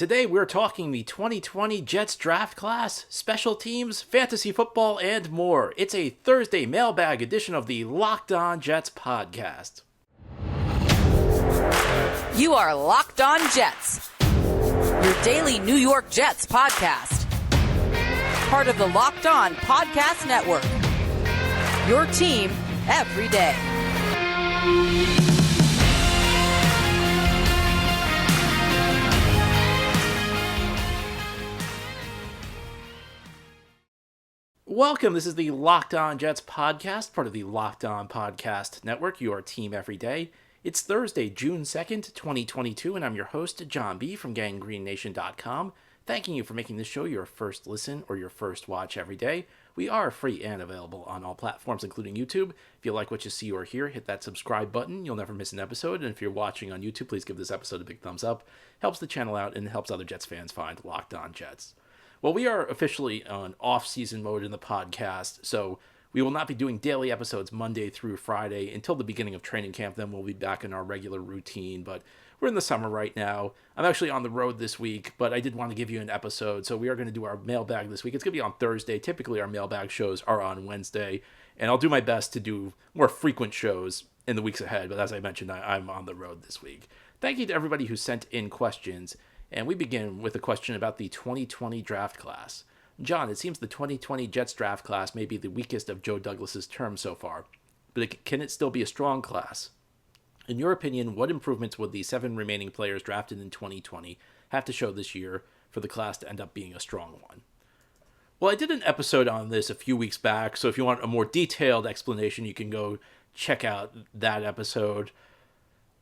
Today we're talking the 2020 Jets draft class, special teams, fantasy football, and more. It's a Thursday mailbag edition of the Locked On Jets podcast. You are Locked On Jets, your daily New York Jets podcast. Part of the Locked On Podcast Network, your team every day. Welcome. This is the Locked On Jets podcast, part of the Locked On Podcast Network, your team every day. It's Thursday, June 2nd, 2022, and I'm your host, John B. from GanggreenNation.com, thanking you for making this show your first listen or your first watch every day. We are free and available on all platforms, including YouTube. If you like what you see or hear, hit that subscribe button. You'll never miss an episode. And if you're watching on YouTube, please give this episode a big thumbs up. Helps the channel out and helps other Jets fans find Locked On Jets. Well, we are officially on off-season mode in the podcast, so we will not be doing daily episodes Monday through Friday until the beginning of training camp. Then we'll be back in our regular routine, but we're in the summer right now. I'm actually on the road this week, but I did want to give you an episode, so we are going to do our mailbag this week. It's going to be on Thursday. Typically, our mailbag shows are on Wednesday, and I'll do my best to do more frequent shows in the weeks ahead, but as I mentioned, I'm on the road this week. Thank you to everybody who sent in questions. And we begin with a question about the 2020 draft class. John, it seems the 2020 Jets draft class may be the weakest of Joe Douglas's term so far, but can it still be a strong class? In your opinion, what improvements would the 7 remaining players drafted in 2020 have to show this year for the class to end up being a strong one? Well, I did an episode on this a few weeks back, so if you want a more detailed explanation, you can go check out that episode.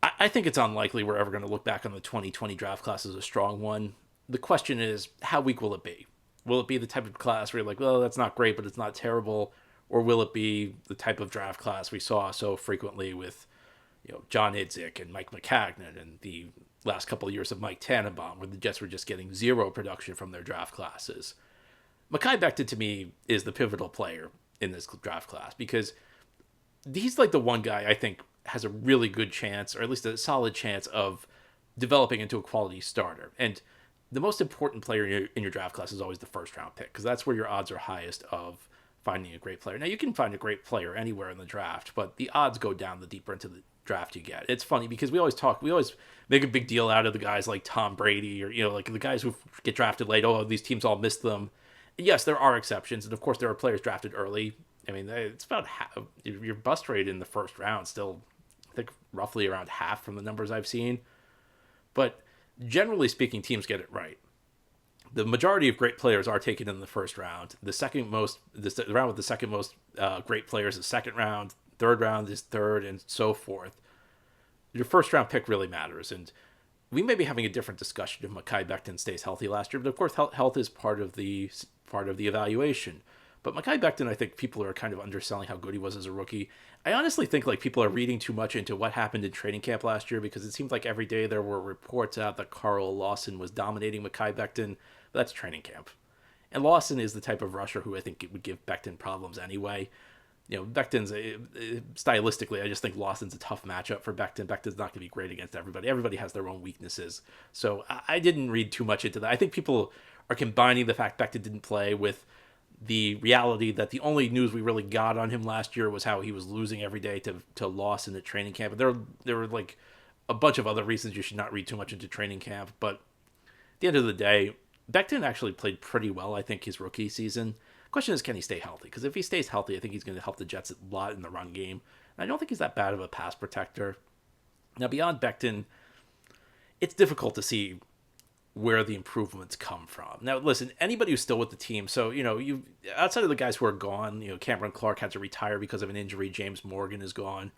I think it's unlikely we're ever going to look back on the 2020 draft class as a strong one. The question is, how weak will it be? Will it be the type of class where you're like, well, that's not great, but it's not terrible? Or will it be the type of draft class we saw so frequently with, John Idzik and Mike McCagnon and the last couple of years of Mike Tannenbaum, where the Jets were just getting zero production from their draft classes? Mekhi Becton, to me, is the pivotal player in this draft class because he's like the one guy I think has a really good chance, or at least a solid chance, of developing into a quality starter. And the most important player in your draft class is always the first round pick, because that's where your odds are highest of finding a great player. Now, you can find a great player anywhere in the draft, but the odds go down the deeper into the draft you get. It's funny because we always make a big deal out of the guys like Tom Brady, or, like the guys who get drafted late. Oh, these teams all missed them. And yes, there are exceptions. And of course, there are players drafted early. I mean, it's about half. Your bust rate in the first round still, I think, roughly around half from the numbers I've seen. But generally speaking, teams get it right. The majority of great players are taken in the first round. The round with the second most great players is second round. Third round is third, and so forth. Your first round pick really matters, and we may be having a different discussion if Mekhi Becton stays healthy last year. But of course, health is part of the evaluation. But Mekhi Becton, I think people are kind of underselling how good he was as a rookie. I honestly think people are reading too much into what happened in training camp last year, because it seemed like every day there were reports out that Carl Lawson was dominating Mekhi Becton. But that's training camp. And Lawson is the type of rusher who I think it would give Becton problems anyway. Becton's, stylistically, I just think Lawson's a tough matchup for Becton. Becton's not going to be great against everybody. Everybody has their own weaknesses. So I didn't read too much into that. I think people are combining the fact Becton didn't play with the reality that the only news we really got on him last year was how he was losing every day to Lawson at training camp. But there were like a bunch of other reasons you should not read too much into training camp. But at the end of the day, Becton actually played pretty well, I think, his rookie season. The question is, can he stay healthy? Because if he stays healthy, I think he's going to help the Jets a lot in the run game. And I don't think he's that bad of a pass protector. Now, beyond Becton, it's difficult to see where the improvements come from. Now, listen, anybody who's still with the team, so, you outside of the guys who are gone, Cameron Clark had to retire because of an injury, James Morgan is gone.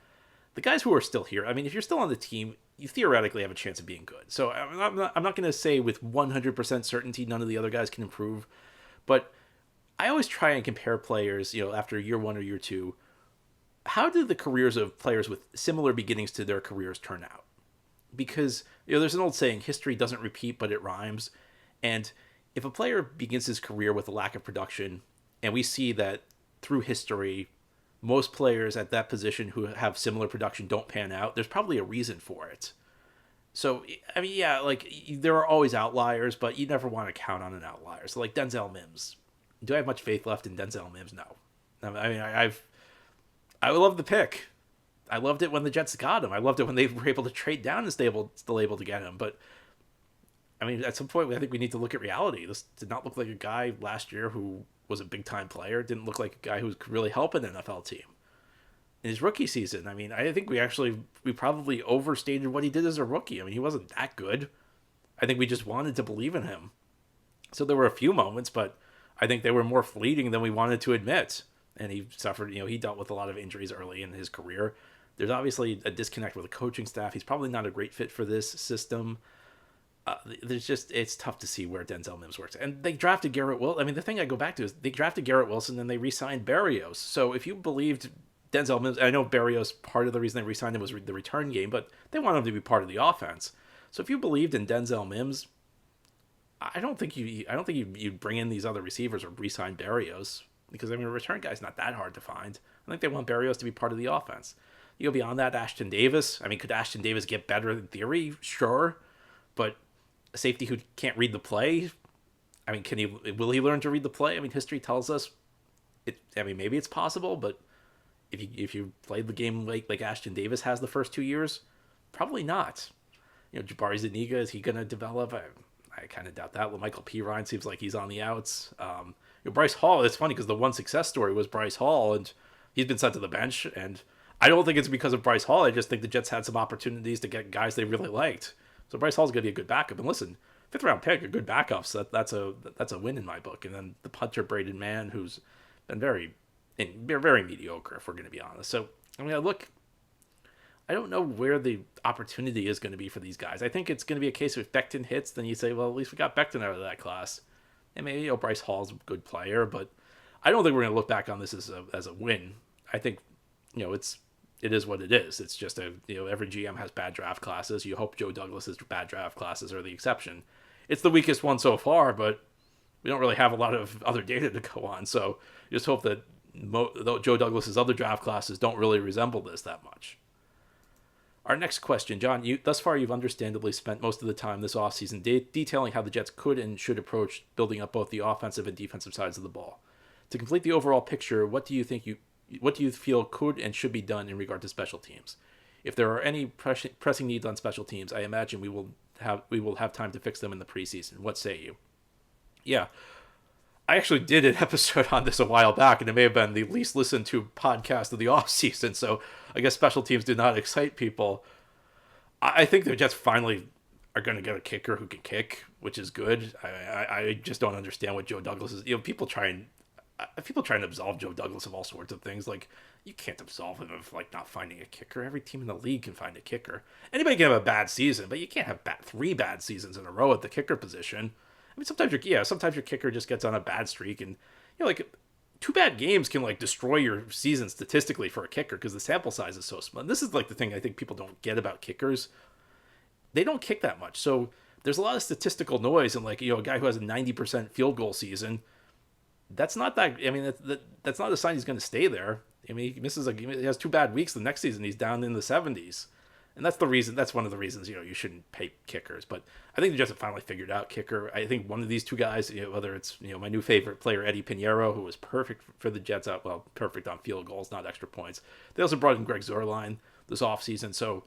The guys who are still here, I mean, if you're still on the team, you theoretically have a chance of being good. So I'm not going to say with 100% certainty none of the other guys can improve, but I always try and compare players, after year one or year two. How do the careers of players with similar beginnings to their careers turn out? Because, there's an old saying, history doesn't repeat, but it rhymes. And if a player begins his career with a lack of production, and we see that through history, most players at that position who have similar production don't pan out, there's probably a reason for it. So, I mean, yeah, like, there are always outliers, but you never want to count on an outlier. So, like, Denzel Mims. Do I have much faith left in Denzel Mims? No. I mean, I love the pick. I loved it when the Jets got him. I loved it when they were able to trade down and still able to get him. But, I mean, at some point, I think we need to look at reality. This did not look like a guy last year who was a big-time player. It didn't look like a guy who could really help an NFL team. In his rookie season, I mean, I think we probably overstated what he did as a rookie. I mean, he wasn't that good. I think we just wanted to believe in him. So there were a few moments, but I think they were more fleeting than we wanted to admit. And he suffered, he dealt with a lot of injuries early in his career. There's obviously a disconnect with the coaching staff. He's probably not a great fit for this system. It's tough to see where Denzel Mims works. And they drafted Garrett Wilson. I mean, the thing I go back to is they drafted Garrett Wilson and they re-signed Berrios. So if you believed Denzel Mims, I know Berrios, part of the reason they re-signed him was the return game, but they wanted him to be part of the offense. So if you believed in Denzel Mims, I don't think you'd bring in these other receivers or re-sign Berrios, because I mean, a return guy's not that hard to find. I think they want Berrios to be part of the offense. You go beyond that, Ashton Davis. I mean, could Ashton Davis get better in theory? Sure, but a safety who can't read the play. I mean, will he learn to read the play? I mean, history tells us maybe it's possible, but if you played the game like Ashton Davis has the first 2 years, probably not. Jabari Zuniga, is he going to develop? I kind of doubt that. Well, Michael Pirine seems like he's on the outs. Bryce Hall, it's funny because the one success story was Bryce Hall, and he's been sent to the bench. And I don't think it's because of Bryce Hall. I just think the Jets had some opportunities to get guys they really liked. So Bryce Hall's going to be a good backup. And listen, 5th round pick, a good backup. So that's a win in my book. And then the punter Braden Mann, who's been very mediocre, if we're going to be honest. So I mean, I don't know where the opportunity is going to be for these guys. I think it's going to be a case of if Becton hits, then you say, well, at least we got Becton out of that class. And maybe Bryce Hall's a good player, but I don't think we're going to look back on this as a win. I think it is what it is. It's just every GM has bad draft classes. You hope Joe Douglas's bad draft classes are the exception. It's the weakest one so far, but we don't really have a lot of other data to go on. So you just hope that Joe Douglas's other draft classes don't really resemble this that much. Our next question, John, thus far you've understandably spent most of the time this offseason detailing how the Jets could and should approach building up both the offensive and defensive sides of the ball. To complete the overall picture, what do you feel could and should be done in regard to special teams? If there are any pressing needs on special teams, I imagine we will have time to fix them in the preseason. What say you? Yeah. I actually did an episode on this a while back, and it may have been the least listened to podcast of the offseason, so I guess special teams did not excite people. I think the Jets finally are going to get a kicker who can kick, which is good. I just don't understand what Joe Douglas is. People try and absolve Joe Douglas of all sorts of things. Like, you can't absolve him of not finding a kicker. Every team in the league can find a kicker. Anybody can have a bad season, but you can't have 3 bad seasons in a row at the kicker position. I mean, sometimes your kicker just gets on a bad streak, and 2 bad games can destroy your season statistically for a kicker because the sample size is so small. And this is the thing I think people don't get about kickers. They don't kick that much, so there's a lot of statistical noise. And a guy who has a 90% field goal season, that's not that. I mean, that's not a sign he's going to stay there. I mean, he has 2 bad weeks. The next season he's down in the 70s. And that's the reason. That's one of the reasons you shouldn't pay kickers. But I think the Jets have finally figured out kicker. I think one of these 2 guys, whether it's my new favorite player Eddie Pinheiro, who was perfect for the Jets, perfect on field goals, not extra points. They also brought in Greg Zuerlein this offseason, so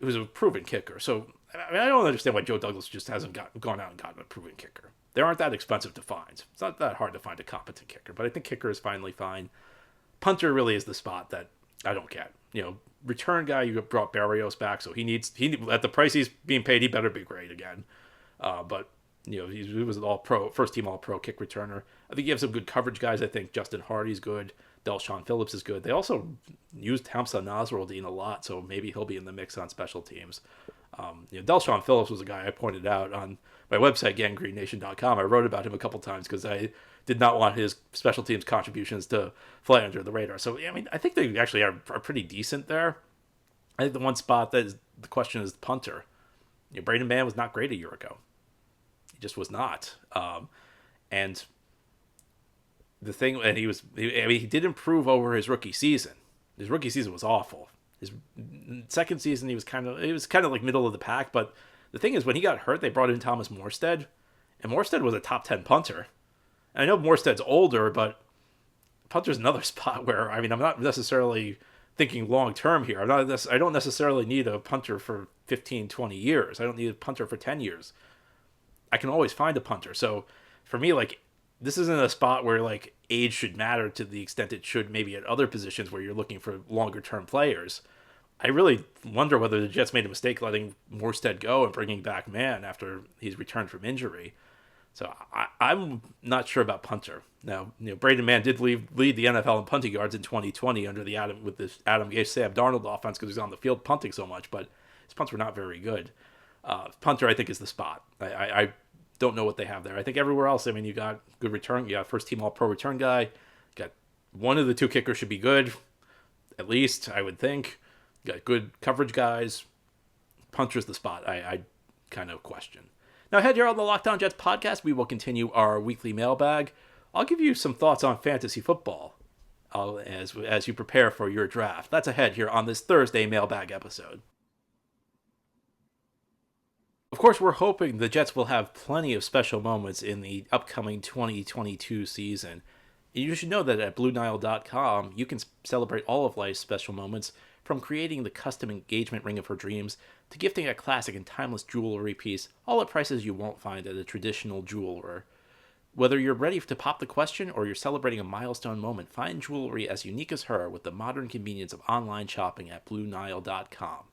it was a proven kicker. So I mean, I don't understand why Joe Douglas just hasn't gone out and gotten a proven kicker. They aren't that expensive to find. It's not that hard to find a competent kicker. But I think kicker is finally fine. Punter really is the spot that I don't get. Return guy, you brought Berrios back, so he at the price he's being paid, he better be great again. But he was an all-pro, first-team all-pro kick returner. I think you have some good coverage guys. I think Justin Hardy's good. Delshon Phillips is good. They also used Hamza Nasruddin a lot, so maybe he'll be in the mix on special teams. Delshon Phillips was a guy I pointed out on my website, ganggreennation.com. I wrote about him a couple times because I did not want his special teams contributions to fly under the radar. So, I mean, I think they actually are pretty decent there. I think the one spot the question is the punter. Braden Mann was not great a year ago. He just was not. And the thing, and he did improve over his rookie season. His rookie season was awful. His second season, he was kind of like middle of the pack. But the thing is, when he got hurt, they brought in Thomas Morstead, and Morstead was a top 10 punter. And I know Morstead's older, but punter's another spot where, I mean, I'm not necessarily thinking long term here. I don't necessarily need a punter for 15, 20 years. I don't need a punter for 10 years. I can always find a punter. So for me, like, this isn't a spot where like age should matter to the extent it should maybe at other positions where you're looking for longer term players. I really wonder whether the Jets made a mistake letting Morstead go and bringing back Mann after he's returned from injury. So I'm not sure about punter. Now, Braden Mann did lead the NFL in punting yards in 2020 under the Adam Gase, Sam Darnold offense because he's on the field punting so much, but his punts were not very good. Punter, I think, is the spot. I don't know what they have there. I think everywhere else, I mean, you got good return. You got first team All-Pro return guy. You got one of the two kickers should be good, at least, I would think. You got good coverage guys. Punter's the spot I kind of question. Now, ahead here on the Locked On Jets podcast, we will continue our weekly mailbag. I'll give you some thoughts on fantasy football as you prepare for your draft. That's ahead here on this Thursday mailbag episode. Of course, we're hoping the Jets will have plenty of special moments in the upcoming 2022 season. You should know that at BlueNile.com, you can celebrate all of life's special moments, from creating the custom engagement ring of her dreams to gifting a classic and timeless jewelry piece, all at prices you won't find at a traditional jeweler. Whether you're ready to pop the question or you're celebrating a milestone moment, find jewelry as unique as her with the modern convenience of online shopping at BlueNile.com.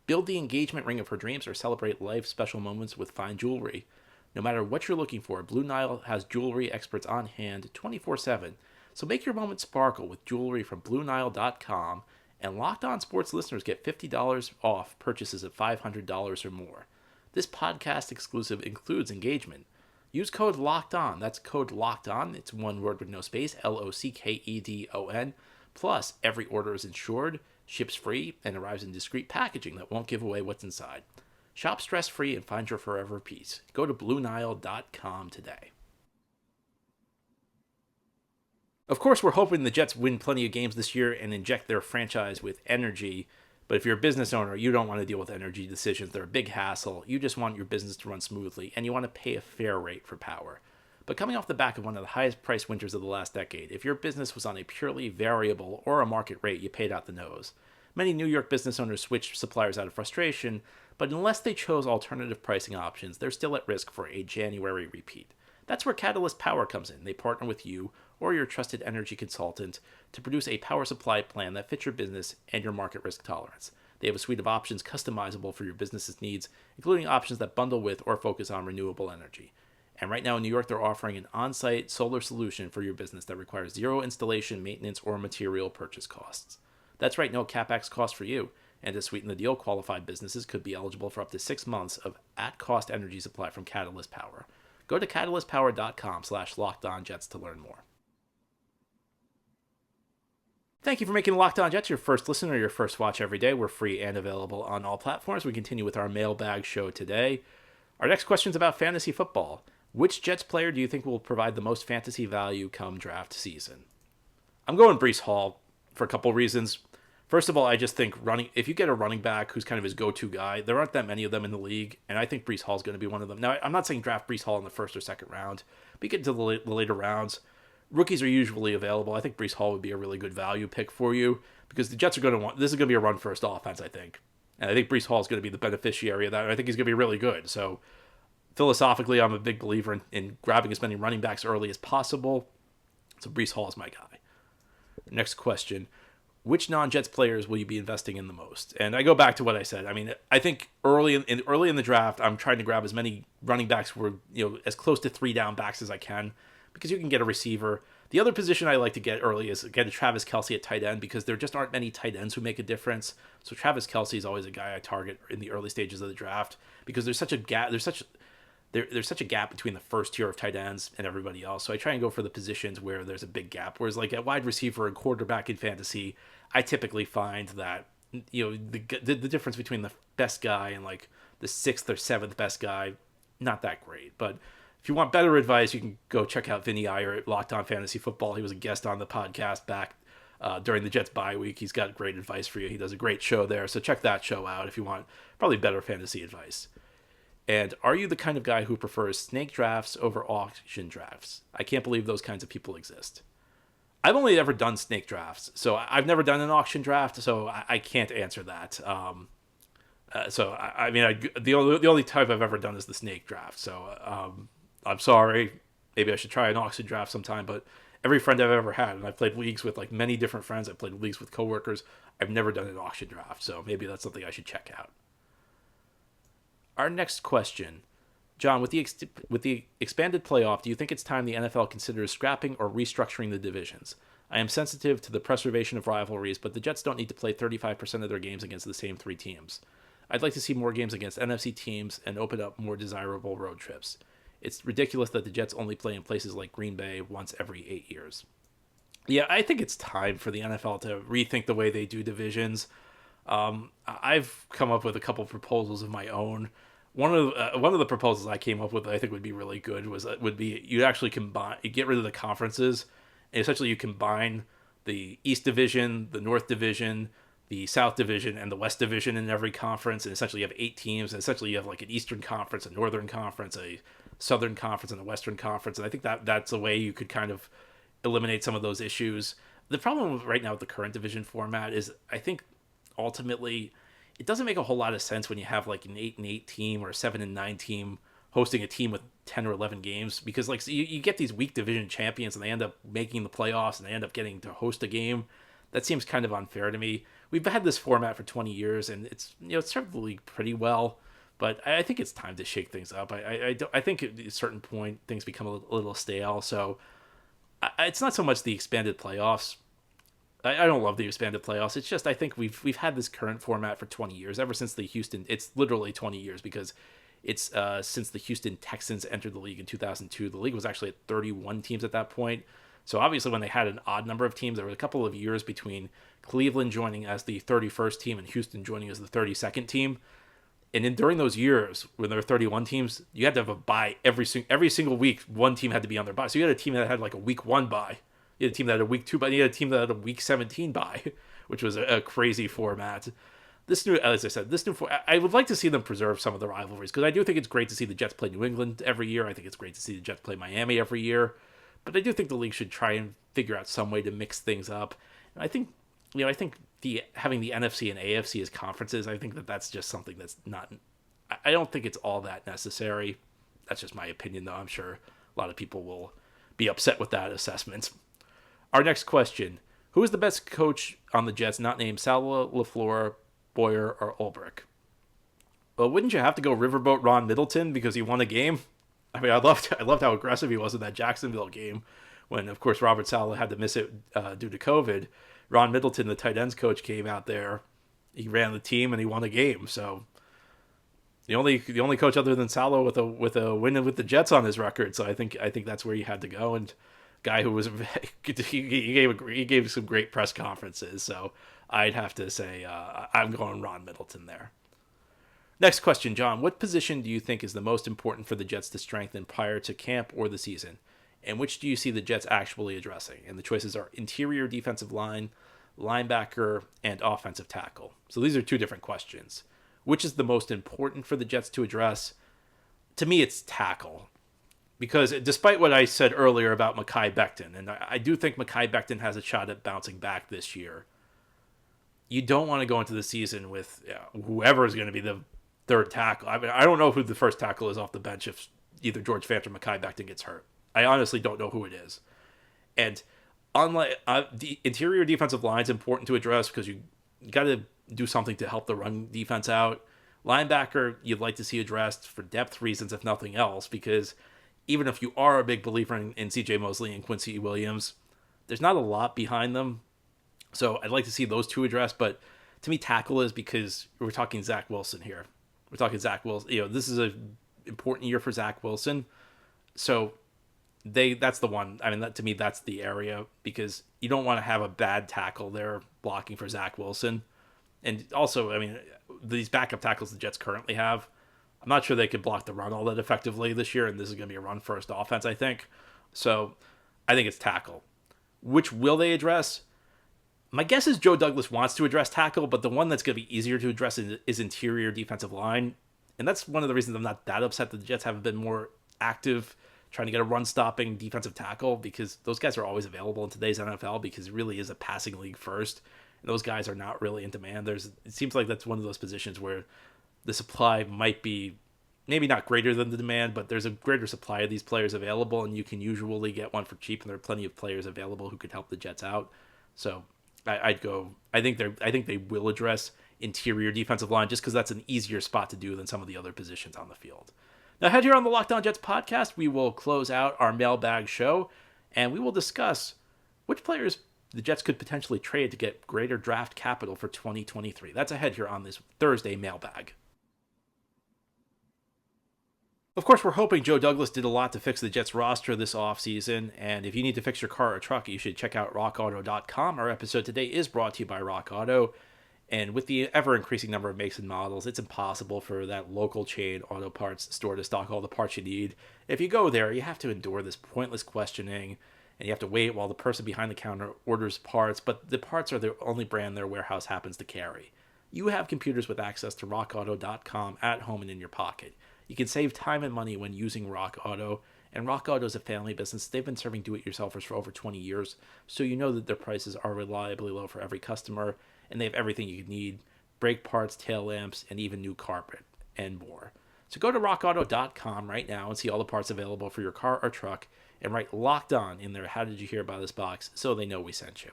Build the engagement ring of her dreams or celebrate life's special moments with fine jewelry. No matter what you're looking for, Blue Nile has jewelry experts on hand 24/7. So make your moment sparkle with jewelry from BlueNile.com, and Locked On Sports listeners get $50 off purchases of $500 or more. This podcast exclusive includes engagement. Use code Locked On. That's code Locked On. It's one word with no space, LOCKEDON. Plus, every order is insured, ships free, and arrives in discreet packaging that won't give away what's inside. Shop stress-free and find your forever peace. Go to BlueNile.com today. Of course, we're hoping the Jets win plenty of games this year and inject their franchise with energy. But if you're a business owner, you don't want to deal with energy decisions. They're a big hassle. You just want your business to run smoothly, and you want to pay a fair rate for power. But coming off the back of one of the highest priced winters of the last decade, if your business was on a purely variable or a market rate, you paid out the nose. Many New York business owners switched suppliers out of frustration, but unless they chose alternative pricing options, they're still at risk for a January repeat. That's where Catalyst Power comes in. They partner with you or your trusted energy consultant to produce a power supply plan that fits your business and your market risk tolerance. They have a suite of options customizable for your business's needs, including options that bundle with or focus on renewable energy. And right now in New York, they're offering an on-site solar solution for your business that requires zero installation, maintenance, or material purchase costs. That's right, no CapEx cost for you. And to sweeten the deal, qualified businesses could be eligible for up to 6 months of at-cost energy supply from Catalyst Power. Go to catalystpower.com/LockedOnJets to learn more. Thank you for making Locked On Jets your first listen or your first watch every day. We're free and available on all platforms. We continue with our mailbag show today. Our next question is about fantasy football. Which Jets player do you think will provide the most fantasy value come draft season? I'm going Breece Hall for a couple reasons. First of all, I just think if you get a running back who's kind of his go-to guy, there aren't that many of them in the league, and I think Breece Hall is going to be one of them. Now, I'm not saying draft Breece Hall in the first or second round, but you get into the later rounds. Rookies are usually available. I think Breece Hall would be a really good value pick for you because the Jets are going to this is going to be a run-first offense, I think. And I think Breece Hall is going to be the beneficiary of that, and I think he's going to be really good. So philosophically, I'm a big believer in grabbing as many running backs early as possible. So Breece Hall is my guy. Next question. Which non-Jets players will you be investing in the most? And I go back to what I said. I mean, I think early in the draft, I'm trying to grab as many running backs who are, as close to 3 down backs as I can, because you can get a receiver. The other position I like to get early is get a Travis Kelce at tight end, because there just aren't many tight ends who make a difference. So Travis Kelce is always a guy I target in the early stages of the draft, because there's such a gap. There's such a gap between the first tier of tight ends and everybody else. So I try and go for the positions where there's a big gap. Whereas like at wide receiver and quarterback in fantasy, I typically find that the difference between the best guy and like the 6th or 7th best guy, not that great. But if you want better advice, you can go check out Vinny Iyer at Locked On Fantasy Football. He was a guest on the podcast back during the Jets bye week. He's got great advice for you. He does a great show there, so check that show out if you want probably better fantasy advice. And are you the kind of guy who prefers snake drafts over auction drafts? I can't believe those kinds of people exist. I've only ever done snake drafts, so I've never done an auction draft, so I can't answer that. The only type I've ever done is the snake draft. So I'm sorry. Maybe I should try an auction draft sometime. But every friend I've ever had, and I've played leagues with like many different friends. I've played leagues with coworkers. I've never done an auction draft. So maybe that's something I should check out. Our next question, John, with the expanded playoff, do you think it's time the NFL considers scrapping or restructuring the divisions? I am sensitive to the preservation of rivalries, but the Jets don't need to play 35% of their games against the same three teams. I'd like to see more games against NFC teams and open up more desirable road trips. It's ridiculous that the Jets only play in places like Green Bay once every 8 years. Yeah, I think it's time for the NFL to rethink the way they do divisions. I've come up with a couple of proposals of my own. One of the proposals I came up with that I think would be really good would be you actually you get rid of the conferences, and essentially you combine the East Division, the North Division, the South Division, and the West Division in every conference, and essentially you have 8 teams, and essentially you have like an Eastern Conference, a Northern Conference, a Southern Conference, and a Western Conference, and I think that's a way you could kind of eliminate some of those issues. The problem right now with the current division format is I think ultimately it doesn't make a whole lot of sense when you have like an 8-8 team or a 7-9 team hosting a team with 10 or 11 games, because like so you get these weak division champions and they end up making the playoffs and they end up getting to host a game. That seems kind of unfair to me. We've had this format for 20 years and it's served the league pretty well, but I think it's time to shake things up. I think at a certain point things become a little stale. So it's not so much the expanded playoffs. I don't love the expanded playoffs. It's just I think we've had this current format for 20 years, ever since the Houston. It's literally 20 years because it's since the Houston Texans entered the league in 2002. The league was actually at 31 teams at that point. So obviously when they had an odd number of teams, there were a couple of years between Cleveland joining as the 31st team and Houston joining as the 32nd team. And during those years, when there were 31 teams, you had to have a bye every single week. One team had to be on their bye. So you had a team that had like a week 1 bye. You had a team that had a week 2 bye. You had a team that had a week 17 bye, which was a crazy format. As I said, I would like to see them preserve some of the rivalries, because I do think it's great to see the Jets play New England every year. I think it's great to see the Jets play Miami every year. But I do think the league should try and figure out some way to mix things up. And I think having the NFC and AFC as conferences, I think that's just something that's not. I don't think it's all that necessary. That's just my opinion, though. I'm sure a lot of people will be upset with that assessment. Our next question: who is the best coach on the Jets, not named Saleh, LaFleur, Boyer, or Ulbrich? Well, wouldn't you have to go Riverboat Ron Middleton because he won a game? I mean, I loved how aggressive he was in that Jacksonville game when, of course, Robert Saleh had to miss it due to COVID. Ron Middleton, the tight ends coach, came out there. He ran the team and he won a game. So the only coach other than Saleh with a win with the Jets on his record. So I think that's where you had to go. And guy who was he gave some great press conferences. So I'd have to say I'm going Ron Middleton there. Next question, John. What position do you think is the most important for the Jets to strengthen prior to camp or the season? And which do you see the Jets actually addressing? And the choices are interior defensive line, linebacker, and offensive tackle. So these are two different questions. Which is the most important for the Jets to address? To me, it's tackle. Because despite what I said earlier about Mekhi Becton, and I do think Mekhi Becton has a shot at bouncing back this year, you don't want to go into the season with whoever is going to be the third tackle. I mean, I don't know who the first tackle is off the bench if either George Fant or Mekhi Becton gets hurt. I honestly don't know who it is. And unlike the interior defensive line is important to address because you got to do something to help the run defense out. Linebacker, you'd like to see addressed for depth reasons, if nothing else, because even if you are a big believer in C.J. Mosley and Quincy Williams, there's not a lot behind them. So I'd like to see those two addressed. But to me, tackle is because we're talking Zach Wilson here. We're talking Zach Wilson. This is an important year for Zach Wilson. So that's the one. I mean, to me, that's the area because you don't want to have a bad tackle there blocking for Zach Wilson. And also, I mean, these backup tackles the Jets currently have, I'm not sure they could block the run all that effectively this year, and this is going to be a run-first offense, I think. So I think it's tackle. Which will they address? My guess is Joe Douglas wants to address tackle, but the one that's going to be easier to address is interior defensive line. And that's one of the reasons I'm not that upset that the Jets haven't been more active trying to get a run-stopping defensive tackle, because those guys are always available in today's NFL because it really is a passing league first. And those guys are not really in demand. It seems like that's one of those positions where the supply might be maybe not greater than the demand, but there's a greater supply of these players available, and you can usually get one for cheap, and there are plenty of players available who could help the Jets out. So I'd go. I think they will address interior defensive line just because that's an easier spot to do than some of the other positions on the field. Now, ahead here on the Locked On Jets podcast, we will close out our mailbag show, and we will discuss which players the Jets could potentially trade to get greater draft capital for 2023. That's ahead here on this Thursday mailbag. Of course, we're hoping Joe Douglas did a lot to fix the Jets roster this offseason, and if you need to fix your car or truck, you should check out rockauto.com. Our episode today is brought to you by Rock Auto, and with the ever-increasing number of makes and models, it's impossible for that local chain auto parts store to stock all the parts you need. If you go there, you have to endure this pointless questioning, and you have to wait while the person behind the counter orders parts, but the parts are the only brand their warehouse happens to carry. You have computers with access to rockauto.com at home and in your pocket. You can save time and money when using Rock Auto, and Rock Auto is a family business. They've been serving do-it-yourselfers for over 20 years, so you know that their prices are reliably low for every customer, and they have everything you need: brake parts, tail lamps, and even new carpet, and more. So go to rockauto.com right now and see all the parts available for your car or truck, and write Locked On in their "How did you hear about this" box so they know we sent you.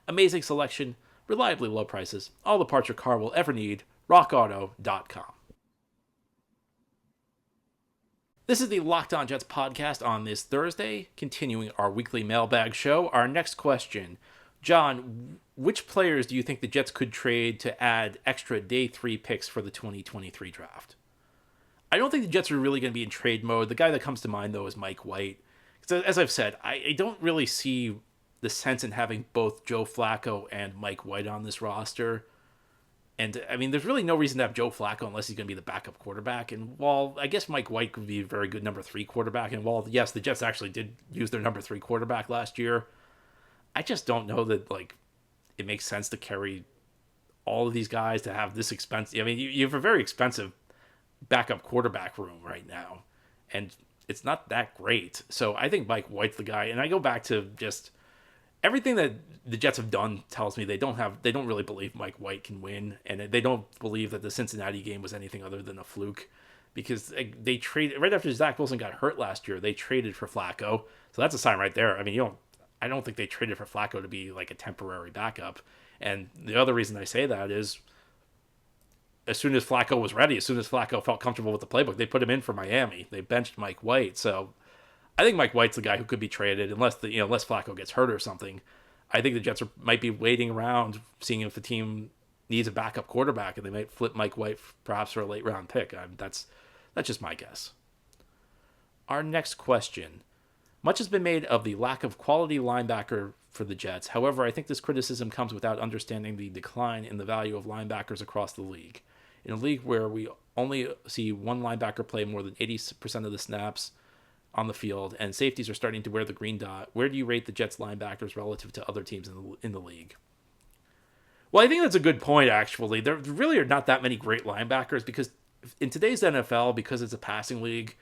Amazing selection, reliably low prices, all the parts your car will ever need. rockauto.com. This is the Locked On Jets podcast on this Thursday, continuing our weekly mailbag show. Our next question: John, which players do you think the Jets could trade to add extra day 3 picks for the 2023 draft? I don't think the Jets are really going to be in trade mode. The guy that comes to mind, though, is Mike White. As I've said, I don't really see the sense in having both Joe Flacco and Mike White on this roster. And, I mean, there's really no reason to have Joe Flacco unless he's going to be the backup quarterback. And while I guess Mike White could be a very good number 3 quarterback, and while, yes, the Jets actually did use their number 3 quarterback last year, I just don't know that, it makes sense to carry all of these guys to have this expensive. I mean, you have a very expensive backup quarterback room right now, and it's not that great. So I think Mike White's the guy. And I go back to just everything that the Jets have done tells me they don't really believe Mike White can win, and they don't believe that the Cincinnati game was anything other than a fluke, because they traded right after Zach Wilson got hurt last year. They traded for Flacco, so that's a sign right there. I mean, I don't think they traded for Flacco to be like a temporary backup. And the other reason I say that is, as soon as Flacco was ready, as soon as Flacco felt comfortable with the playbook, they put him in for Miami. They benched Mike White, so I think Mike White's the guy who could be traded unless Flacco gets hurt or something. I think the Jets might be waiting around, seeing if the team needs a backup quarterback, and they might flip Mike White perhaps for a late round pick. That's just my guess. Our next question: much has been made of the lack of quality linebacker for the Jets. However, I think this criticism comes without understanding the decline in the value of linebackers across the league. In a league where we only see one linebacker play more than 80% of the snaps on the field, and safeties are starting to wear the green dot, where do you rate the Jets linebackers relative to other teams in the league? Well, I think that's a good point, actually. There really are not that many great linebackers, because in today's NFL, because it's a passing league,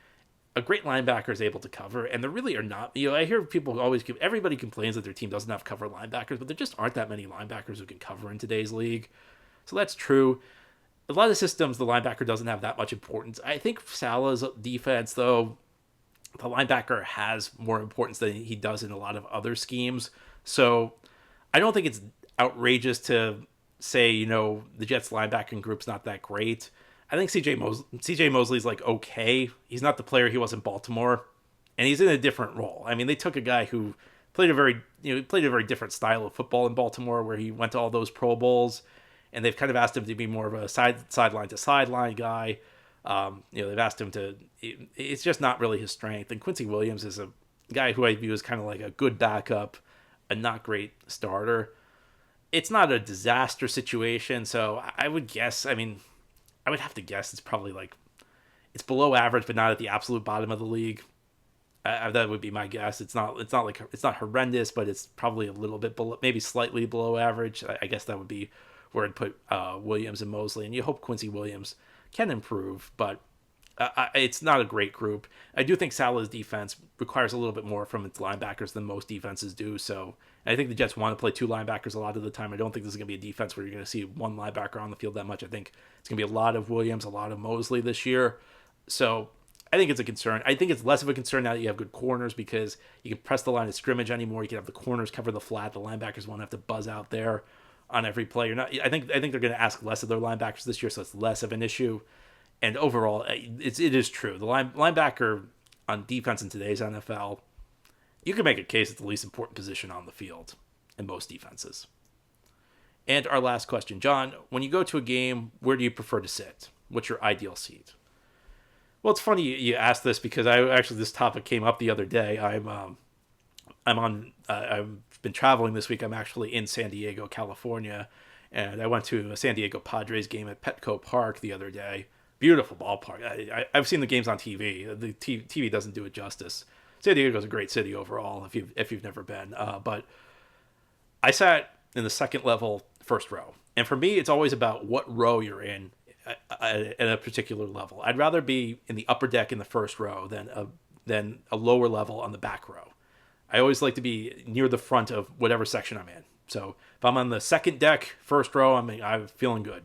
a great linebacker is able to cover, and there really are not. I hear everybody complains that their team doesn't have cover linebackers, but there just aren't that many linebackers who can cover in today's league. So that's true. A lot of systems, the linebacker doesn't have that much importance. I think Salah's defense, though, the linebacker has more importance than he does in a lot of other schemes. So I don't think it's outrageous to say, the Jets linebacking group's not that great. I think CJ Mosley's okay. He's not the player he was in Baltimore, and he's in a different role. I mean, they took a guy who played a very different style of football in Baltimore, where he went to all those Pro Bowls, and they've kind of asked him to be more of a sideline to sideline guy. They've asked him to. It's just not really his strength. And Quincy Williams is a guy who I view as kind of like a good backup, a not great starter. It's not a disaster situation, so I would guess. I mean, I would have to guess it's probably it's below average, but not at the absolute bottom of the league. That would be my guess. It's not horrendous, but it's probably a little bit below, maybe slightly below average. I guess that would be where I'd put Williams and Mosley, and you hope Quincy Williams can improve, but it's not a great group. I do think Salah's defense requires a little bit more from its linebackers than most defenses do. So I think the Jets want to play two linebackers a lot of the time. I don't think this is going to be a defense where you're going to see one linebacker on the field that much. I think it's going to be a lot of Williams, a lot of Mosley this year. So I think it's a concern. I think it's less of a concern now that you have good corners because you can press the line of scrimmage anymore. You can have the corners cover the flat. The linebackers won't have to buzz out there on every play. I think they're going to ask less of their linebackers this year, so it's less of an issue. And overall, it is true. The linebacker on defense in today's NFL, you can make a case it's the least important position on the field in most defenses. And our last question, John, when you go to a game, where do you prefer to sit? What's your ideal seat? Well, it's funny you asked this because this topic came up the other day. I've been traveling this week. I'm actually in San Diego, California, and I went to a San Diego Padres game at Petco Park the other day. Beautiful ballpark. I've seen the games on TV. The TV doesn't do it justice. San Diego is a great city overall if you've never been. But I sat in the second level, first row, and for me, it's always about what row you're in at a particular level. I'd rather be in the upper deck in the first row than a lower level on the back row. I always like to be near the front of whatever section I'm in. So if I'm on the second deck, first row, I'm feeling good.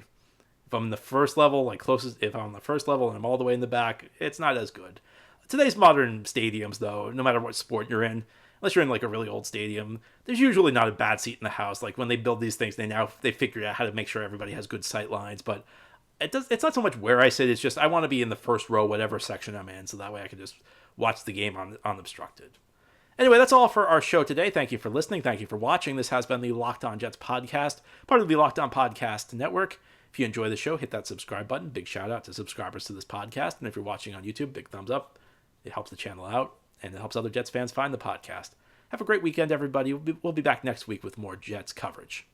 If I'm in the first level, if I'm on the first level and I'm all the way in the back, it's not as good. Today's modern stadiums, though, no matter what sport you're in, unless you're in like a really old stadium, there's usually not a bad seat in the house. Like when they build these things, they figure out how to make sure everybody has good sight lines. But it's not so much where I sit. It's just I want to be in the first row, whatever section I'm in, so that way I can just watch the game unobstructed. Anyway, that's all for our show today. Thank you for listening. Thank you for watching. This has been the Locked On Jets podcast, part of the Locked On Podcast Network. If you enjoy the show, hit that subscribe button. Big shout out to subscribers to this podcast. And if you're watching on YouTube, big thumbs up. It helps the channel out, and it helps other Jets fans find the podcast. Have a great weekend, everybody. We'll be back next week with more Jets coverage.